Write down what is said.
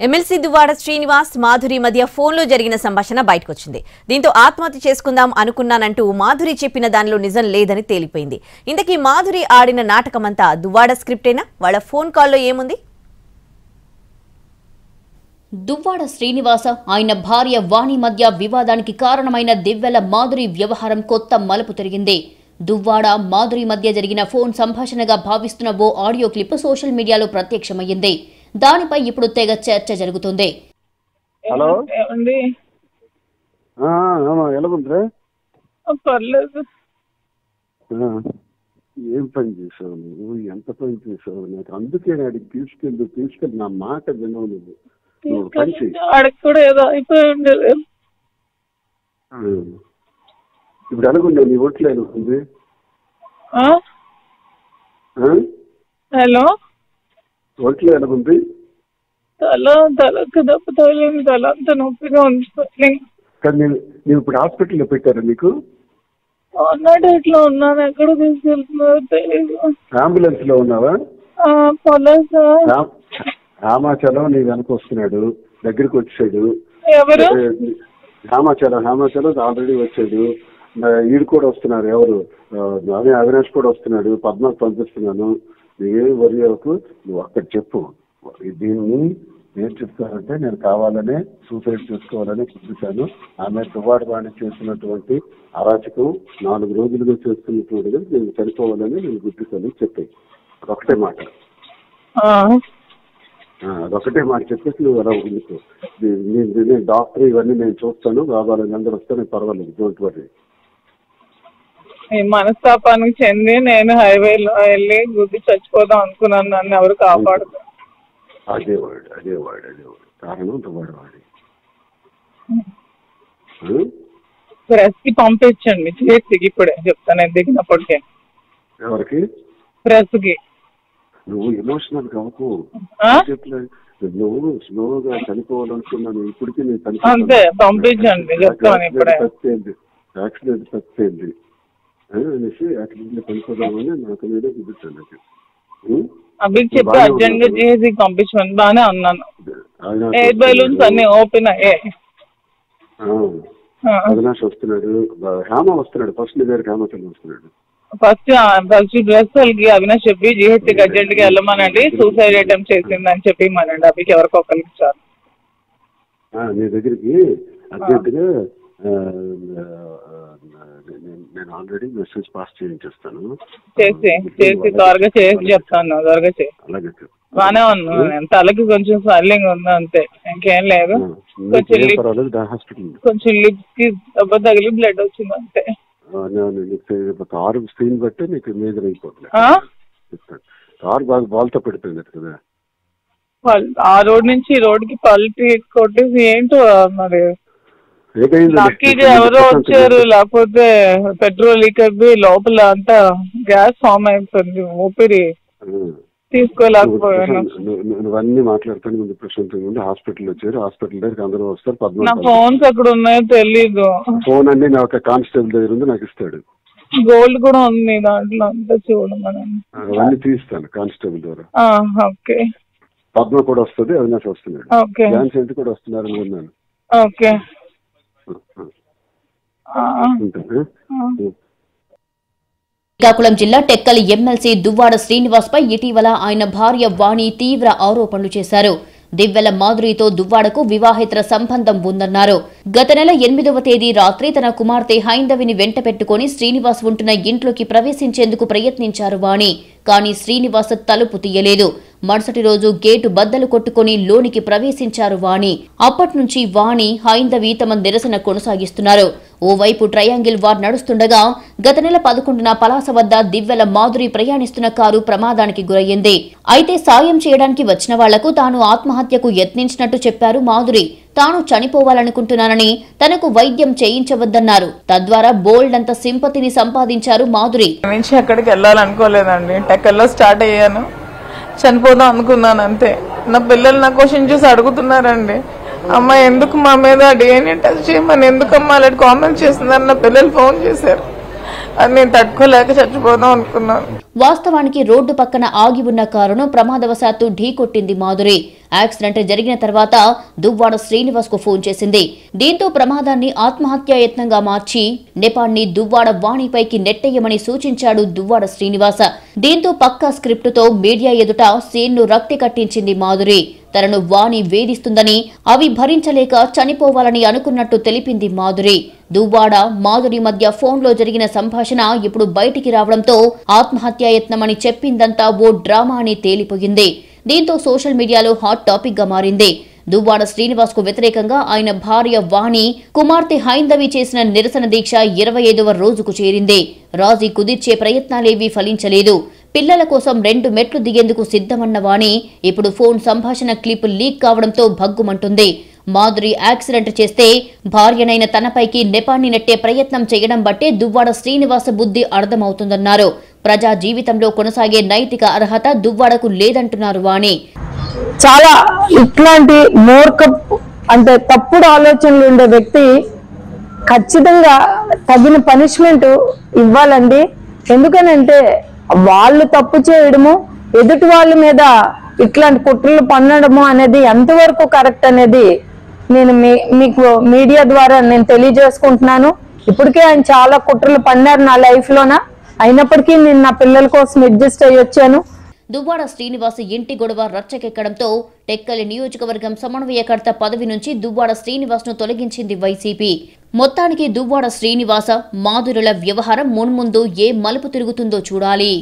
MLC Duvvada Srinivas Madhuri మధ్య ఫోన్లో జరిగిన సంభాషణ బయటకొచ్చింది. దీంతో ఆత్మహత్య చేసుకుందాం అనుకున్నానంటూ మాధురి చెప్పిన దానిలో నిజం లేదని తేలిపోయింది. ఇంతకీ మాధురి ఆడిన నాటకమంతా దువ్వాడ స్క్రిప్టేనా? వాళ్ళ ఫోన్ కాల్లో ఏముంది? దువ్వాడ శ్రీనివాస ఆయన భార్య వాణి మధ్య వివాదానికి కారణమైన దివ్వెల మాధురి వ్యవహారం కొత్త మలుపు తిరిగింది. దువ్వాడ మాధురి మధ్య జరిగిన ఫోన్ సంభాషణగా భావిస్తున్న ఓ ఆడియో క్లిప్ సోషల్ మీడియాలో ప్రత్యక్షమయ్యింది. దానిపై ఇప్పుడు తెగ చర్చ జరుగుతుంది. హలో పర్లేదు. ఏం పని చేసావు నువ్వు? ఎంత పని చేసావు? నాకు అందుకే అడిగి తీసుకెళ్ళి నా మాట వినవు నువ్వు. ఆడికి కూడా ఏదో అయిపోయి ఉండేది. ఇప్పుడు అనుకుంటా నీ ఓట్లు అనుకుంది. హలో, ఓట్లు అనుకుంది. తలకు దెబ్బ తగిలింది, తల అంతా నొప్పిగా ఉంది. కానీ నేను ఇప్పుడు హాస్పిటల్లో పెట్టారా నీకు? అన్నట్టు ఇట్లా ఉన్నాను. ఎక్కడ తీసుకెళ్తున్నారో తెలియదు. అంబులెన్స్ లో ఉన్నావా? రామాచలం నీ వెనక వస్తున్నాడు, దగ్గరికి వచ్చాడు. ఎవరు? రామాచలం ఆల్రెడీ వచ్చాడు. ఈడు కూడా వస్తున్నారు. ఎవరు? అవినాష్ కూడా వస్తున్నాడు. పద్మాకు పంపిస్తున్నాను. నువ్వేం వరి అవ్వకు, నువ్వు అక్కడ చెప్పు. దీన్ని ఏం చెప్తానంటే, నేను కావాలనే సూసైడ్ చేసుకోవాలని చూపించాను. ఆమె దువ్వాడ వాణి చేసినటువంటి అరాచకం 4 రోజులుగా చేస్తున్నటువంటిది నేను చనిపోవాలని నేను గుర్తిస్తాను చెప్పాయి. అదొకటే మాట. అదొకటే మాట చెప్పేసి నువ్వు అలా ఉండుకో. నేను డాక్టర్ ఇవన్నీ నేను చూస్తాను, కావాలని అందరూ వస్తే నేను పర్వాలేదు, డోంట్ వరీ. ఈ మనస్తాపానికి చెంది నేను హైవేలో వెళ్ళి గుద్ది చచ్చిపోదాం అనుకున్నాను. నన్ను ఎవరు కాపాడుతారు? అదే వాడు కారణం దువ్వాడ వాడి. ప్రెస్ కి పంపించండి చేతికి, ఇప్పుడే చెప్తాను దిగినప్పటికే. ఎవరికి? ప్రెస్ కి. నువ్వు ఎమోషనల్ కావు. నువ్వు స్లోగా చనిపోవాలనుకున్నాను. ఇప్పటికీ నేను అంతే, పంపించండి చెప్తాను ఇప్పుడే. యాక్సిడెంట్ తప్పింది అనేసి యాక్సిడెంట్ చనిపోదామని నాకు మీదే చూపించాను. అభికి చెప్పి అర్జెంట్ గా చేసి పంపించమని బాగానే అన్నాను. ఎయిర్ బెలూన్స్ అన్ని ఓపెన్ అయ్యాయి. అవినాష్ వస్తున్నాడు, హేమ వస్తున్నాడు. ఫస్ట్ గారు హేమచంద్ర వస్తున్నాడు. ఫస్ట్ డ్రెస్ వాళ్ళకి అవినాష్ చెప్పి జిహెచ్కి అర్జెంట్ గా వెళ్ళమనండి, సూసైడ్ అటెంప్ట్ చేసిందని చెప్పి మనండి. అభికి ఎవరికో ఒకరికి ఇచ్చారు. నీ దగ్గరికి అర్జెంట్ గా నేను ఆల్రెడీ మెసేజ్ పాస్ చేయించేస్తాను. చేసి త్వరగా చేసి చెప్తాను. త్వరగా చేసి అలాగే బానే ఉన్నాను. తలకి కొంచెం స్వెల్లింగ్ ఉంది అంతే, ఇంకేం లేదు. కొంచెం లిప్స్ కి దెబ్బ తగిలి బ్లడ్ వచ్చింది అంతే. కారు స్క్రీన్ బట్టి నీకు మేజర్ అయిపోతుంది. కారు బాగా బాల్తో పెడుతుంది కదా. ఆ రోడ్ నుంచి ఈ రోడ్ కి పల్టీ కొట్టేసి ఏంటో మరి లక్కీగా ఎవరో వచ్చారు, లేకపోతే పెట్రోల్ లీక్ అయిపోయి లోపల అంతా గ్యాస్ ఫామ్ అయిపోయింది. ఊపిరి తీసుకోలేకపోయాను. నువ్వన్నీ మాట్లాడుతాను ముందు ప్రశాంతంగా ఉండి హాస్పిటల్ వచ్చారు. హాస్పిటల్ దగ్గర అందరూ వస్తారు. నా ఫోన్స్ ఎక్కడ ఉన్నాయో తెలీదు. ఫోన్ అన్ని నా ఒక కానిస్టేబుల్ దగ్గర ఉంది, నాకు ఇస్తాడు. గోల్డ్ కూడా ఉంది దాంట్లో, అంతా చూడమని. అవన్నీ తీస్తాను కానిస్టేబుల్ ద్వారా. ఓకే. పద్మ కూడా వస్తుంది, అవినాష్ వస్తున్నాడు, ఝాన్సీ ఎంత కూడా వస్తున్నారు అనుకున్నాను. ఓకే. శ్రీకాకుళం జిల్లా టెక్కలి ఎమ్మెల్సీ దువ్వాడ శ్రీనివాస్ పై ఇటీవల ఆయన భార్య వాణి తీవ్ర ఆరోపణలు చేశారు. దివ్వెల మాధురితో దువ్వాడకు వివాహేతర సంబంధం ఉందన్నారు. గత నెల 8వ తేదీ రాత్రి తన కుమార్తె హైందవిని వెంట పెట్టుకుని శ్రీనివాస్ ఉంటున్న ఇంట్లోకి ప్రవేశించేందుకు ప్రయత్నించారు వాణి. కానీ శ్రీనివాస్ తలుపు తీయలేదు. మరుసటి రోజు గేటు బద్దలు కొట్టుకుని లోనికి ప్రవేశించారు వాణి. అప్పట్నుంచి వాణి, హైందవి తమ నిరసన కొనసాగిస్తున్నారు. ఓవైపు ట్రయాంగిల్ వార్ నడుస్తుండగా గత నెల 11న పలాస వద్ద దివ్వెల మాధురి ప్రయాణిస్తున్న కారు ప్రమాదానికి గురయ్యింది. అయితే సాయం చేయడానికి వచ్చిన వాళ్లకు తాను ఆత్మహత్యకు యత్నించినట్టు చెప్పారు మాధురి. తాను చనిపోవాలనుకుంటున్నానని, తనకు వైద్యం చేయించవద్దన్నారు. తద్వారా బోల్డ్ అంత సింపతిని సంపాదించారు మాధురి. ఎక్కడికి వెళ్ళాలనుకోలేదండి, టెక్కల్లో స్టార్ట్ అయ్యాను. చనిపోదాం అనుకున్నాను అంతే. నా పిల్లలు నా క్వశ్చన్ చూసి అడుగుతున్నారండి, అమ్మ ఎందుకు మా మీద DNA టెస్ట్ చేయమని ఎందుకమ్మా అలాంటి కామెంట్ చేస్తున్నారు. నా పిల్లలు ఫోన్ చేశారు, అది నేను తట్టుకోలేక చచ్చిపోదాం అనుకున్నాను. వాస్తవానికి రోడ్డు పక్కన ఆగి ఉన్న కారును ప్రమాదవశాత్తు ఢీకొట్టింది మాధురి. యాక్సిడెంట్ జరిగిన తర్వాత దువ్వాడ శ్రీనివాస్ కు ఫోన్ చేసింది. దీంతో ప్రమాదాన్ని ఆత్మహత్యాయత్నంగా మార్చి నెపాన్ని దువ్వాడ వాణిపైకి నెట్టేయమని సూచించాడు దువ్వాడ శ్రీనివాస. దీంతో పక్కా స్క్రిప్టుతో మీడియా ఎదుట సీన్ను రక్తి కట్టించింది మాధురి. తనను వాణి వేధిస్తుందని, అవి భరించలేక చనిపోవాలని అనుకున్నట్టు తెలిపింది మాధురి. దువ్వాడ మాధురి మధ్య ఫోన్లో జరిగిన సంభాషణ ఇప్పుడు బయటికి రావడంతో ఆత్మహత్యాయత్నమని చెప్పిందంతా ఓ డ్రామా అని తేలిపోయింది. దీంతో సోషల్ మీడియాలో హాట్ టాపిక్ గా మారింది. దువ్వాడ శ్రీనివాస్ కు వ్యతిరేకంగా ఆయన భార్య వాణి, కుమార్తె హైందవి చేసిన నిరసన దీక్ష 25వ రోజుకు చేరింది. రాజీ కుదిర్చే ప్రయత్నాలేవీ ఫలించలేదు. పిల్లల కోసం 2 మెట్లు దిగేందుకు సిద్ధమన్న వాణి ఇప్పుడు ఫోన్ సంభాషణ క్లిప్ లీక్ కావడంతో భగ్గుమంటుంది. మాధురి యాక్సిడెంట్ చేస్తే భార్యనైన తనపైకి నెపాన్ని నెట్టే ప్రయత్నం చేయడం బట్టే దువ్వాడ శ్రీనివాస బుద్ధి అర్థమవుతుందన్నారు. ప్రజా జీవితంలో కొనసాగే నైతిక అర్హత దువ్వాడకు లేదంటున్నారు వాణి. చాలా ఇట్లాంటి అంటే తప్పుడు ఆలోచనలు ఉండే వ్యక్తి ఖచ్చితంగా తగిన పనిష్మెంట్ ఇవ్వాలండి. ఎందుకనంటే వాళ్ళు తప్పు చేయడము, ఎదుటి వాళ్ళ మీద ఇట్లాంటి కుట్రలు పన్నడము అనేది ఎంతవరకు కరెక్ట్ అనేది నేను మీకు మీడియా ద్వారా నేను తెలియజేసుకుంటున్నాను. ఇప్పటికే ఆయన చాలా కుట్రలు పన్నారు నా లైఫ్ లోన. అయినప్పటికీ నేను నా పిల్లల కోసం అడ్జస్ట్ అయ్యి వచ్చాను. దువ్వాడ శ్రీనివాస్ ఇంటి గొడవ రచ్చకెక్కడంతో టెక్కలి నియోజకవర్గం సమన్వయకర్త పదవి నుంచి దువ్వాడ శ్రీనివాస్ ను తొలగించింది వైసీపీ. మొత్తానికి దువ్వాడ శ్రీనివాస మాధురుల వ్యవహారం మున్ముందు ఏ మలుపు తిరుగుతుందో చూడాలి.